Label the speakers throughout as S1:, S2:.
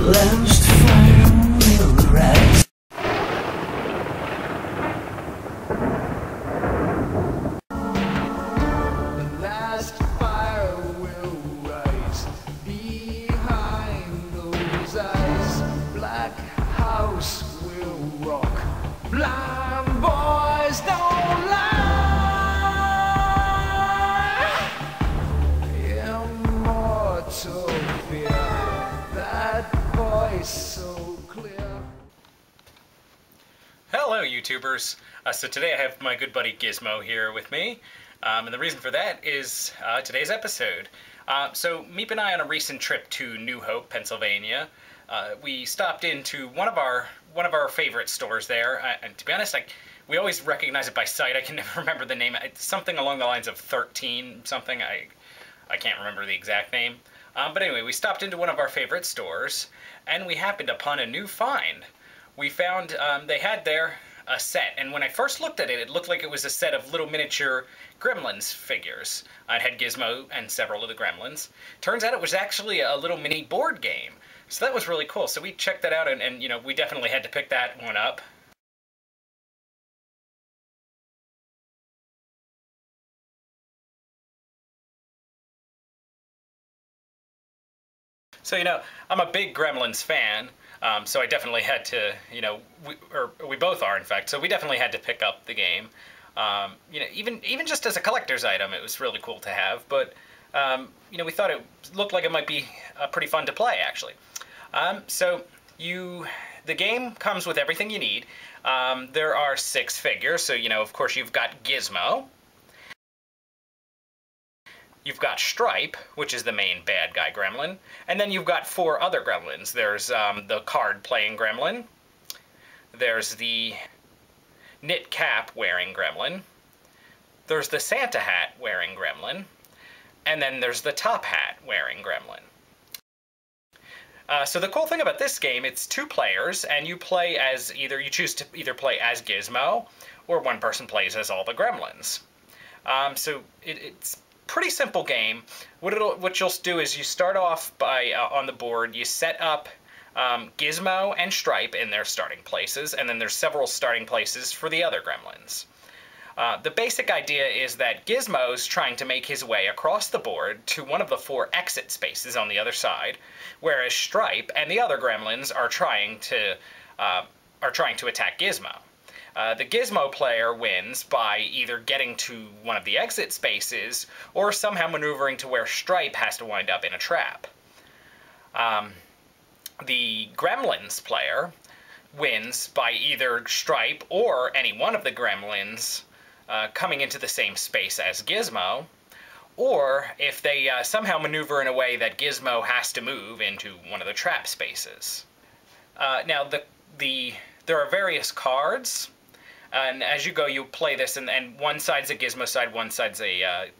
S1: last fire will rise. The last fire will rise behind those eyes. Black house will rock. Blind boys don't lie. Immortal fear. That voice so clear.
S2: Hello YouTubers! So today I have my good buddy Gizmo here with me, and the reason for that is today's episode. So Meep and I on a recent trip to New Hope, Pennsylvania, we stopped into one of our favorite stores there, and to be honest, we always recognize it by sight. I can never remember the name. It's something along the lines of 13 something. I can't remember the exact name. But anyway, we stopped into one of our favorite stores, and we happened upon a new find. We found they had there a set, and when I first looked at it, it looked like it was a set of little miniature Gremlins figures. It had Gizmo and several of the Gremlins. Turns out it was actually a little mini board game. So that was really cool. So we checked that out, and you know, we definitely had to pick that one up. So, you know, I'm a big Gremlins fan, so I definitely had to, you know, we both are, in fact, so we definitely had to pick up the game. You know, even just as a collector's item, it was really cool to have, but, you know, we thought it looked like it might be pretty fun to play, actually. So, the game comes with everything you need. There are 6 figures, so, you know, of course, you've got Gizmo. You've got Stripe, which is the main bad guy gremlin, and then you've got 4 other gremlins. There's the card-playing gremlin, there's the knit cap-wearing gremlin, there's the Santa hat-wearing gremlin, and then there's the top hat-wearing gremlin. So the cool thing about this game, it's 2 players, and you play as you choose to either play as Gizmo, or one person plays as all the gremlins. So it's pretty simple game. What you'll do is you start off by on the board, you set up Gizmo and Stripe in their starting places, and then there's several starting places for the other gremlins. The basic idea is that Gizmo's trying to make his way across the board to one of the 4 exit spaces on the other side, whereas Stripe and the other gremlins are trying to attack Gizmo. The Gizmo player wins by either getting to one of the exit spaces or somehow maneuvering to where Stripe has to wind up in a trap. The Gremlins player wins by either Stripe or any one of the Gremlins coming into the same space as Gizmo, or if they somehow maneuver in a way that Gizmo has to move into one of the trap spaces. Now, there are various cards. And as you go, you play this, and one side's a Gizmo side, one side's a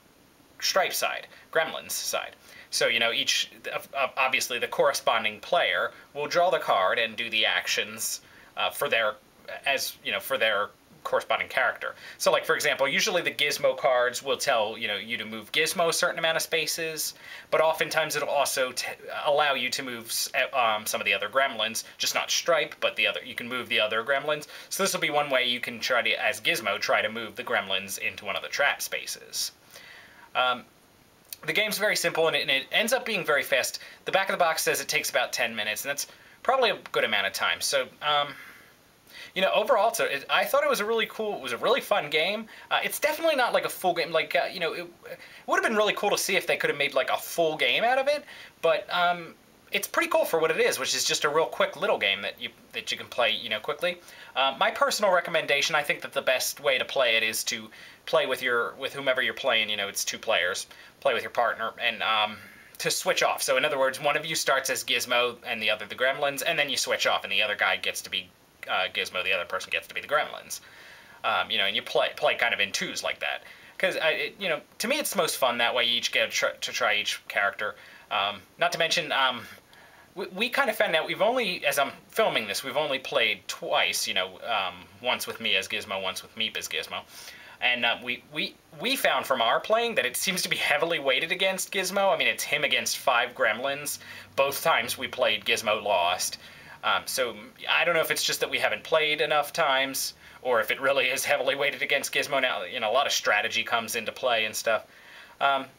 S2: Stripe side, Gremlins side. So, you know, obviously the corresponding player will draw the card and do the actions for their corresponding character. So, like, for example, usually the Gizmo cards will tell, you know, you to move Gizmo a certain amount of spaces, but oftentimes it'll also allow you to move some of the other gremlins, just not Stripe, but you can move the other gremlins. So this will be one way you can try to, as Gizmo, try to move the gremlins into one of the trap spaces. The game's very simple, and it ends up being very fast. The back of the box says it takes about 10 minutes, and that's probably a good amount of time. So, you know, overall, I thought it was a really cool, it was a really fun game. It's definitely not like a full game. Like, you know, it would have been really cool to see if they could have made like a full game out of it. But it's pretty cool for what it is, which is just a real quick little game that you can play, you know, quickly. My personal recommendation, I think that the best way to play it is to play with whomever you're playing. You know, it's 2 players. Play with your partner, and to switch off. So in other words, one of you starts as Gizmo and the other the Gremlins, and then you switch off, and the other guy gets to be Gizmo, the other person gets to be the Gremlins. You know, and you play kind of in 2s like that. Because, you know, to me it's most fun that way. You each get to try each character. Not to mention, we kind of found out we've only, as I'm filming this, we've only played twice, you know, once with me as Gizmo, once with Meep as Gizmo. And we found from our playing that it seems to be heavily weighted against Gizmo. I mean, it's him against 5 Gremlins. Both times we played, Gizmo lost. So I don't know if it's just that we haven't played enough times, or if it really is heavily weighted against Gizmo now. You know, a lot of strategy comes into play and stuff. But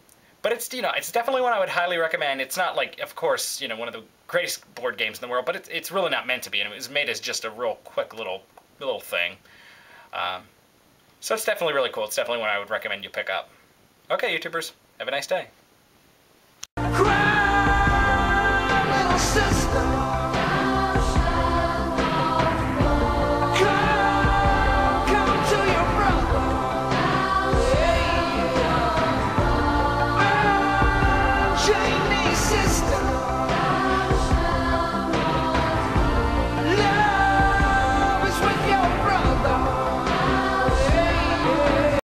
S2: it's, you know, it's definitely one I would highly recommend. It's not like, of course, you know, one of the greatest board games in the world, but it's really not meant to be. And it was made as just a real quick little thing. So it's definitely really cool. It's definitely one I would recommend you pick up. Okay, YouTubers, have a nice day.
S1: Cry, little sister.